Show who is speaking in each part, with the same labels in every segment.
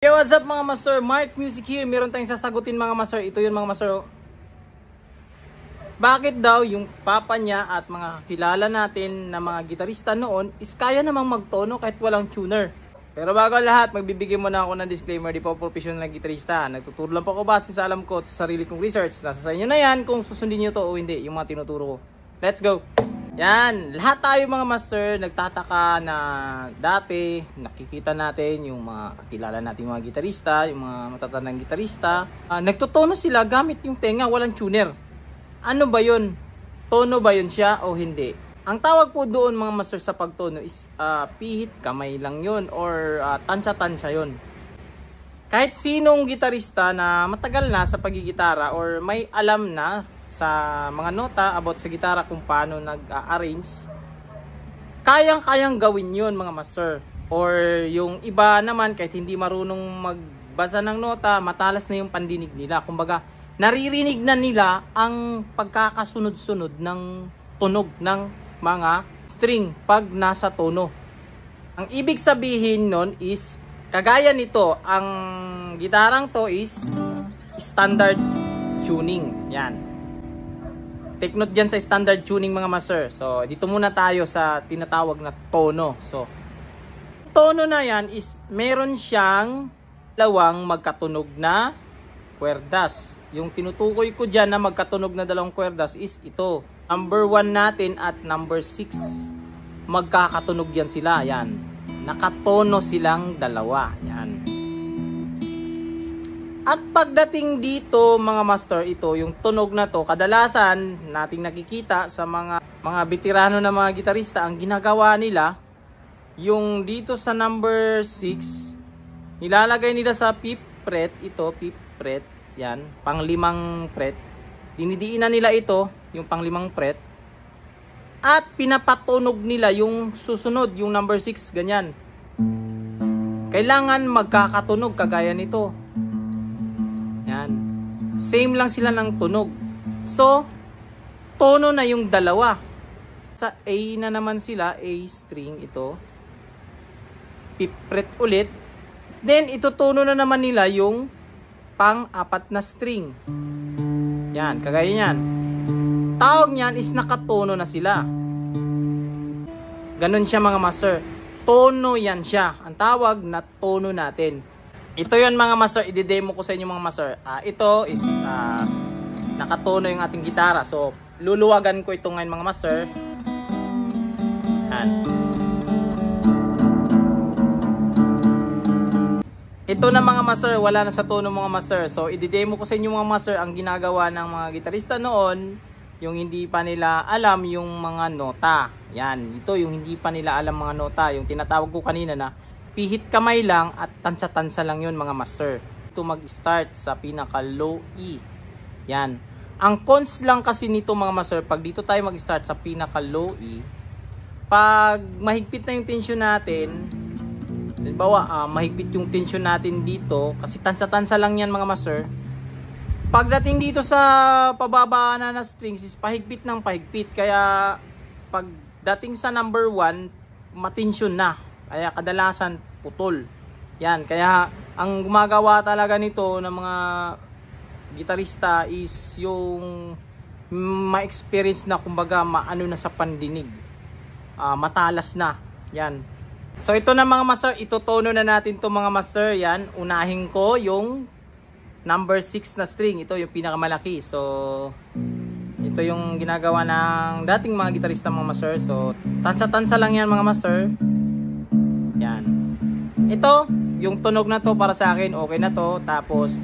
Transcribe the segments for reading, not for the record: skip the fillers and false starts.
Speaker 1: Hey, what's up mga master? Mark Music here. Meron tayong sasagutin mga master. Ito yun mga master. Bakit daw yung papa niya at mga kakilala natin na mga gitarista noon is kaya namang magtono kahit walang tuner? Pero bago ang lahat, magbibigay muna ako ng disclaimer. Di pa ako professional na gitarista. Nagtuturo lang po ako base sa alam ko at sa sarili kong research. Nasa sa inyo na yan kung susundin nyo to o hindi yung mga tinuturo ko. Let's go! Yan, lahat tayo mga master nagtataka na dati nakikita natin yung mga kakilala natin mga gitarista, yung mga matatandang gitarista, nagtotono sila gamit yung tenga, walang tuner. Ano ba yun? Tono ba yun siya o hindi? Ang tawag po doon mga master sa pagtono is pihit kamay lang yun or tansya-tansya yun. Kahit sinong gitarista na matagal na sa pagigitara or may alam na sa mga nota about sa gitara kung paano nag-arrange, kayang-kayang gawin yun mga master. Or yung iba naman kahit hindi marunong magbasa ng nota, matalas na yung pandinig nila. Kumbaga, naririnig na nila ang pagkakasunod-sunod ng tunog ng mga string pag nasa tono. Ang ibig sabihin nun is, kagaya nito, ang gitarang to is standard tuning. Yan. Take note dyan sa standard tuning mga master. So, dito muna tayo sa tinatawag na tono. So, tono na yan is meron siyang dalawang magkatunog na kwerdas. Yung tinutukoy ko dyan na magkatunog na dalawang kwerdas is ito. Number 1 natin at number 6. Magkakatunog yan sila. Yan. Nakatono silang dalawa. Yan. At pagdating dito mga master, ito yung tunog na to, kadalasan nating nakikita sa mga veterano na mga gitarista, ang ginagawa nila, yung dito sa number 6, nilalagay nila sa 5th fret, ito 5th fret, yan, pang-5 fret, dinidiinan nila ito, yung pang-5 fret, at pinapatunog nila yung susunod, yung number 6, ganyan. Kailangan magkakatunog kagaya nito. Yan. Same lang sila ng tunog. So, tono na yung dalawa. Sa A na naman sila, A string ito. Fifth fret ulit. Then, itutono na naman nila yung pang-4 na string. Yan, kagaya yan. Tawag niyan is nakatono na sila. Ganun siya mga master. Tono yan siya. Ang tawag na tono natin. Ito yun mga master, i-demo ko sa inyo mga master. Ito is nakatono yung ating gitara. So, luluwagan ko ito ngayon mga master. Yan. Ito na mga master, wala na sa tono mga master. So, i-demo ko sa inyo mga master ang ginagawa ng mga gitarista noon, yung hindi pa nila alam yung mga nota. Yan, ito yung hindi pa nila alam mga nota, yung tinatawag ko kanina na pihit kamay lang at tansya-tansya lang yun mga master. Ito mag-start sa pinaka low E. Yan. Ang cons lang kasi nito mga master, pag dito tayo mag-start sa pinaka low E, pag mahigpit na yung tension natin, halimbawa mahigpit yung tension natin dito, kasi tansya-tansya lang yan mga master. Pagdating dito sa pababa na strings is pahigpit ng pahigpit. Kaya pagdating sa number 1, matensyon na. Kaya kadalasan putol. Yan, kaya ang gumagawa talaga nito ng mga gitarista is yung ma-experience na, kumbaga maano na sa pandinig. Matalas na. Yan. So ito na mga master, itutono na natin to mga master. Yan, unahin ko yung number 6 na string. Ito yung pinakamalaki. So ito yung ginagawa ng dating mga gitarista mga master. So tansya-tansya lang yan mga master. Yan. Ito, yung tunog na to para sa akin, okay na to. Tapos,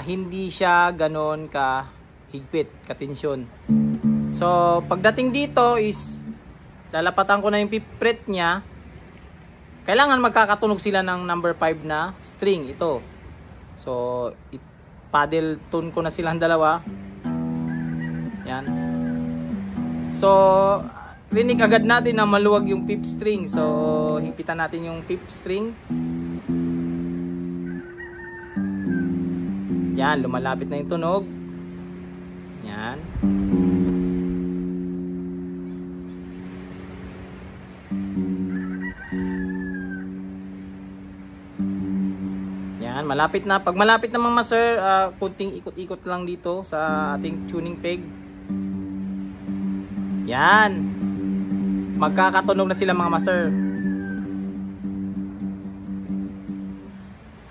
Speaker 1: hindi siya ganon ka higpit, katensyon. So, pagdating dito is, lalapatan ko na yung 5th fret niya. Kailangan magkakatunog sila ng number 5 na string. Ito. So, paddle tune ko na silang dalawa. Yan. So, rinig agad natin na maluwag yung 5th string. So, higpitan natin yung 5th string. Yan, lumalapit na yung tunog. Yan. Yan, malapit na. Pag malapit na mga master, kunting ikot-ikot lang dito sa ating tuning peg. Yan. Magkakatunog na sila mga master.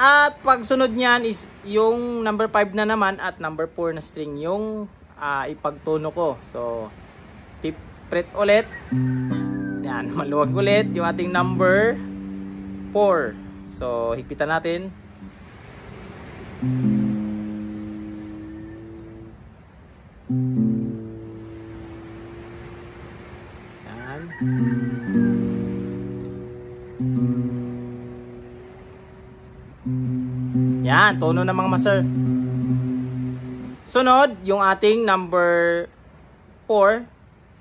Speaker 1: At pag sunod niyan is yung number 5 na naman at number 4 na string yung ipagtono ko. So, 5th fret ulit. Yan, maluwag ulit yung ating number 4. So, higpitan natin. Yan. Yan, tono na mga master. Sunod, yung ating number 4.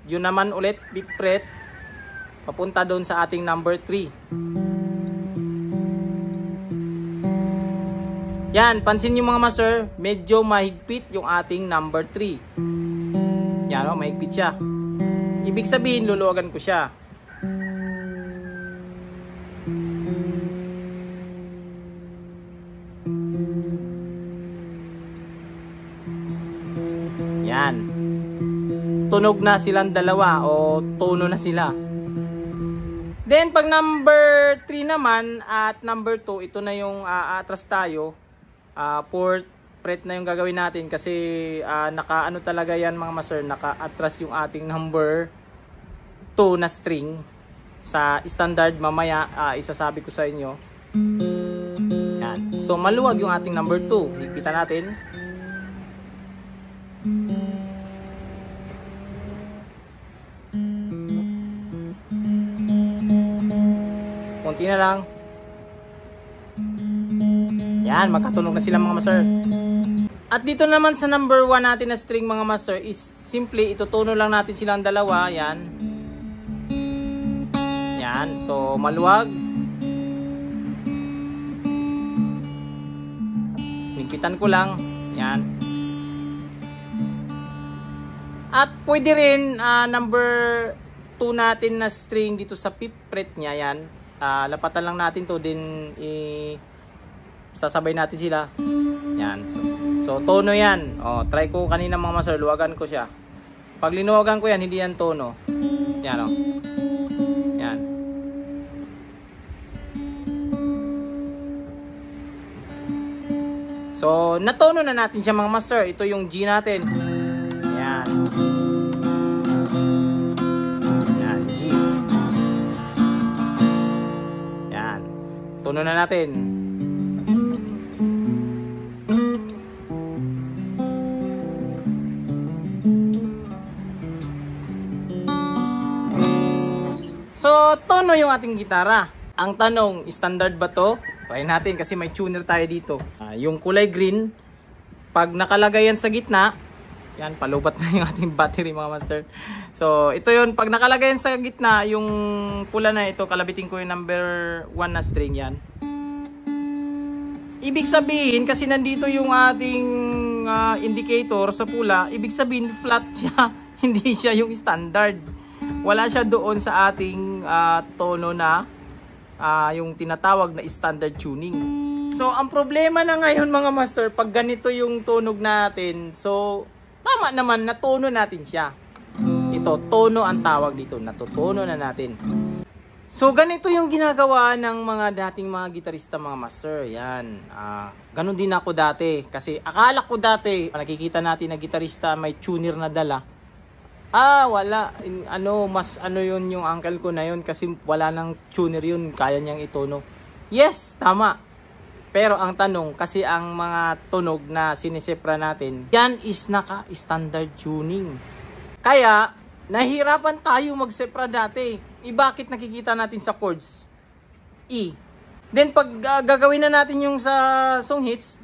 Speaker 1: Yun naman ulit, 5th fret. Papunta doon sa ating number 3. Yan, pansin nyo mga master, medyo mahigpit yung ating number 3. Yan o, mahigpit siya. Ibig sabihin, luluwagan ko siya. Yan. Tunog na silang dalawa o tono na sila. Then pag number 3 naman at number 2, ito na yung atras tayo. 4th fret na yung gagawin natin kasi naka-ano talaga yan mga master, naka-atras yung ating number 2 na string sa standard. Mamaya isasabi ko sa inyo. Yan. So maluwag yung ating number 2. Higpitan natin. Konti na lang. Yan, magkatunog na sila mga master. At dito naman sa number 1 natin na string mga master is simply itutuno lang natin silang dalawa. Yan. Yan, so maluwag. Higpitan ko lang. Yan. At pwede rin number 2 natin na string dito sa 5th fret niya. Yan. Lapatan lang natin to din sasabay natin sila. Yan. So tono yan. Try ko kanina mga master, luwagan ko siya. Pag linuwagan ko yan, hindi yan tono. Yan o. Yan. So natono na natin siya mga master. Ito yung G natin. Yan. Yan, G. Yan. Tono na natin. So, tono yung ating gitara. Ang tanong, standard ba to? Try natin kasi may tuner tayo dito. Yung kulay green, pag nakalagay yan sa gitna, yan, palubat na yung ating battery mga master. So, ito yun, pag nakalagay yan sa gitna, yung pula na ito, kalabitin ko yung number 1 na string yan. Ibig sabihin, kasi nandito yung ating indicator sa pula, ibig sabihin flat siya, hindi siya yung standard. Wala siya doon sa ating tono na yung tinatawag na standard tuning. So, ang problema na ngayon mga master, pag ganito yung tunog natin, so, tama naman, natono natin siya. Ito, tono ang tawag dito, natutono na natin. So, ganito yung ginagawa ng mga dating mga gitarista mga master. Yan, ganun din ako dati. Kasi akala ko dati, nakikita natin na gitarista may tuner na dala. Wala. Mas yun yung uncle ko na yun kasi wala nang tuner yun. Kaya niyang itono. Yes, tama. Pero ang tanong, kasi ang mga tunog na sinisepra natin, yan is naka-standard tuning. Kaya, nahirapan tayo magsepra dati. Bakit nakikita natin sa chords? E. Then, pag gagawin na natin yung sa song hits,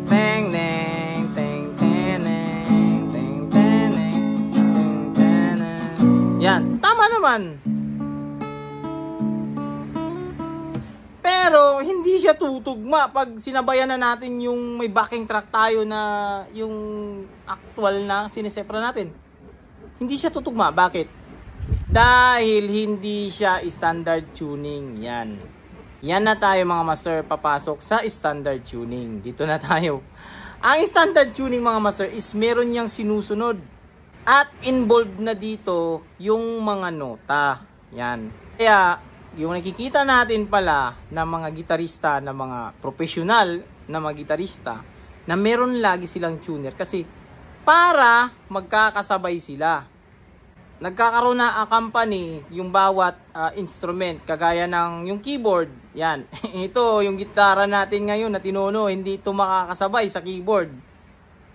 Speaker 1: teng, neng, teng, teneng, teng, teneng, teng, teneng. Yan, tama naman. Pero, hindi siya tutugma pag sinabayan na natin yung may backing track tayo na yung actual na sinisepra natin. Hindi siya tutugma. Bakit? Dahil hindi siya standard tuning. Yan. Yan na tayo mga master, papasok sa standard tuning. Dito na tayo. Ang standard tuning mga master is meron niyang sinusunod. At involved na dito yung mga nota. Yan. Kaya yung nakikita natin pala na mga gitarista, na mga professional na mga gitarista, na meron lagi silang tuner kasi para magkakasabay sila. Nagkakaroon na company yung bawat instrument, kagaya ng yung keyboard. Yan. Ito yung gitara natin ngayon na tinuno, hindi ito makakasabay sa keyboard.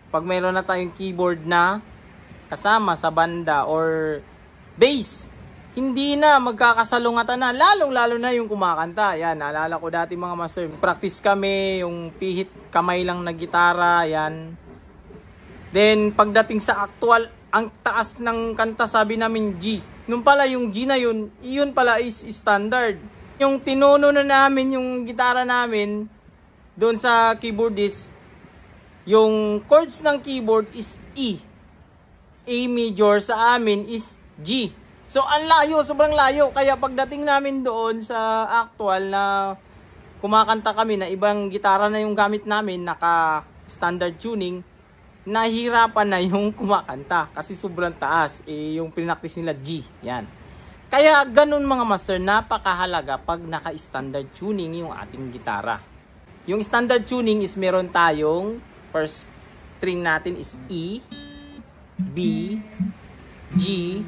Speaker 1: Pag mayroon na tayong keyboard na kasama sa banda or bass, hindi na magkakasalungatan na, lalong-lalo na yung kumakanta. Yan, naalala ko dati mga master, practice kami, yung pihit kamay lang na gitara, yan. Then, pagdating sa actual, ang taas ng kanta, sabi namin G. Nung pala yung G na yun, yun pala is standard. Yung tinuno na namin, yung gitara namin, doon sa keyboardist, yung chords ng keyboard is E. A major sa amin is G. So, ang layo, sobrang layo. Kaya pagdating namin doon sa actual na kumakanta kami na ibang gitara na yung gamit namin, naka standard tuning, nahihirapan na yung kumakanta kasi sobrang taas. Yung pinaktis nila G. Yan. Kaya ganun mga master, napakahalaga pag naka-standard tuning yung ating gitara. Yung standard tuning is meron tayong first string natin is E, B, G,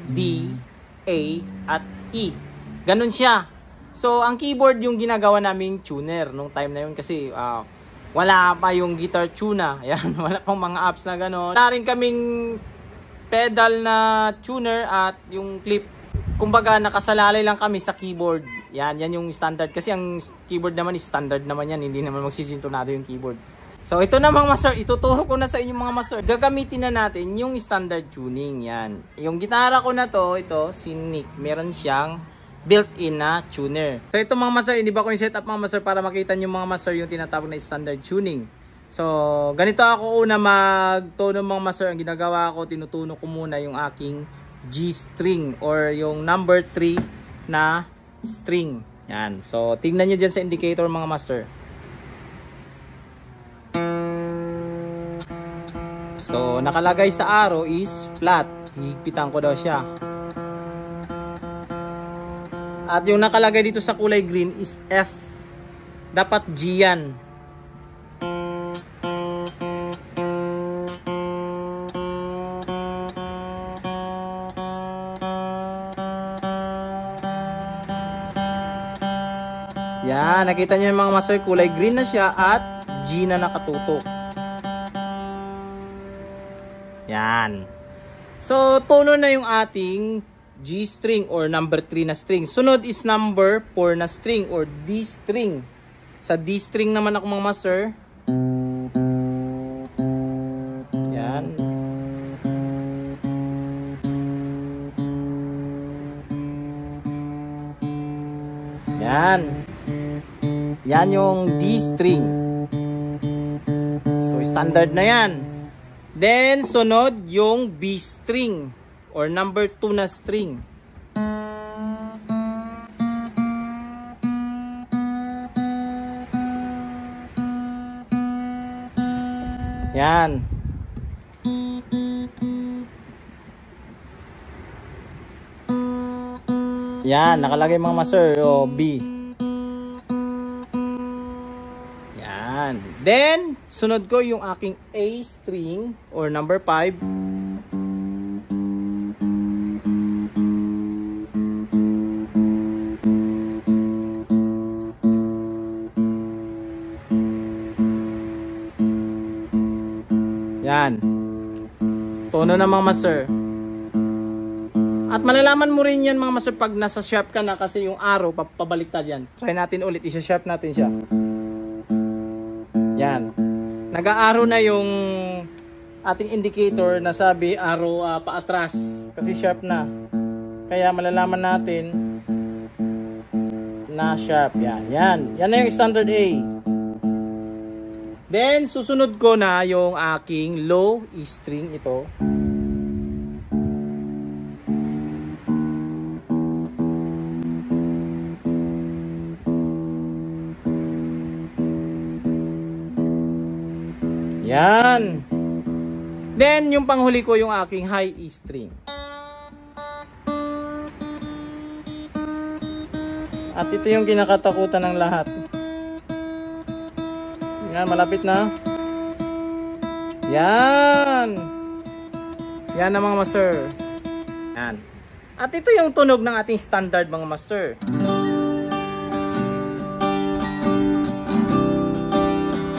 Speaker 1: D, A, at E. Ganun siya. So, ang keyboard yung ginagawa naming tuner nung time na yun kasi wala pa yung guitar tuner. Ayan, wala pang mga apps na gano'n. Wala rin kaming pedal na tuner at yung clip. Kumbaga, nakasalalay lang kami sa keyboard. Yan yung standard. Kasi ang keyboard naman is standard naman yan. Hindi naman magsisintonado yung keyboard. So, ito na mga master. Ituturo ko na sa inyo mga master. Gagamitin na natin yung standard tuning. Yan. Yung gitara ko na to, ito, si Nick. Meron siyang built-in na tuner. So ito mga master, hindi ba ko yung setup mga master para makita nyo mga master yung tinatawag na standard tuning. So ganito ako una magtono mga master. Ang ginagawa ko, tinutuno ko muna yung aking G string or yung number 3 na string. Yan. So tingnan nyo dyan sa indicator mga master. So nakalagay sa arrow is flat. Higpitan ko daw siya. At yung nakalagay dito sa kulay green is F. Dapat G yan. Yan, nakita nyo yung mga master, kulay green na siya at G na nakatutok. Yan. So, tono na yung ating G string or number 3 na string. Sunod is number 4 na string or D string. Sa D string naman ako mga master. Yan. Yan. Yan yung D string. So standard na yan. Then sunod yung B string or number 2 na string. Yan. Yan, nakalagay mga master o B. Yan. Then, sunod ko yung aking A string or number 5. Yan. Tono na mga master. At malalaman mo rin yan mga master pag nasa sharp ka na kasi yung arrow pabaliktad yan. Try natin ulit. Isa-sharp natin siya. Yan. Nag-arrow na yung ating indicator na sabi arrow paatras. Kasi sharp na. Kaya malalaman natin na sharp. Yan. Yan. Yan na yung standard A. Then, susunod ko na yung aking low E string ito. Yan. Then, yung panghuli ko yung aking high E string. At ito yung kinakatakutan ng lahat. Yan, malapit na. Yan. Yan na mga master. Yan. At ito yung tunog ng ating standard mga master.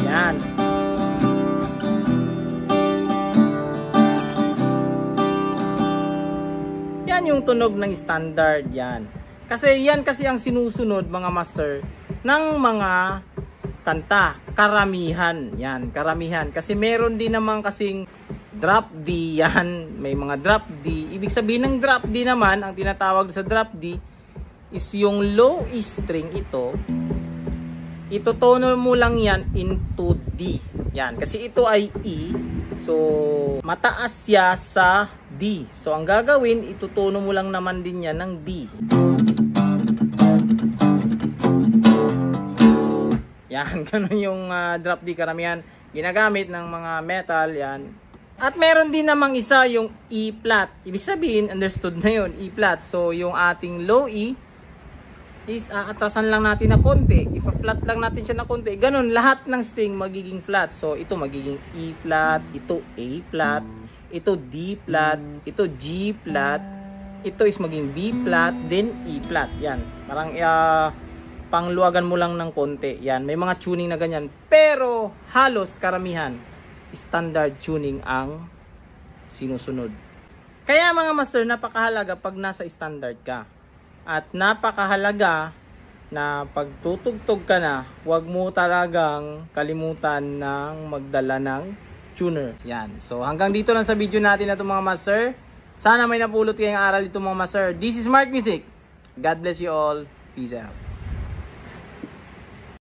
Speaker 1: Yan. Yan yung tunog ng standard. Yan. Kasi yan kasi ang sinusunod mga master ng mga kanta. Karamihan. Yan. Karamihan. Kasi meron din naman kasing drop D yan. May mga drop D. Ibig sabihin ng drop D naman, ang tinatawag sa drop D is yung low E string ito. Itotono mo lang yan into D. Yan. Kasi ito ay E. So, mataas siya sa D. So, ang gagawin, itutono mo lang naman din yan ng D. Yan. Ganun yung drop D karamihan ginagamit ng mga metal. Yan. At meron din namang isa yung E flat. Ibig sabihin, understood na yun, E flat. So, yung ating low E is atrasan lang natin na konti. Ipa-flat lang natin siya na konti. Ganun, lahat ng string magiging flat. So, ito magiging E flat, ito A flat, ito D flat, ito G flat, ito is maging B flat, then E flat. Yan. Parang pangluwagan mo lang ng konti. Yan. May mga tuning na ganyan. Pero, halos karamihan, standard tuning ang sinusunod. Kaya mga master, napakahalaga pag nasa standard ka. At napakahalaga na pagtutugtog ka na, huwag mo talagang kalimutan ng magdala ng tuner. Yan. So hanggang dito lang sa video natin na ito mga master. Sana may napulot kayong aral dito mga master. This is Mark Music. God bless you all. Peace out.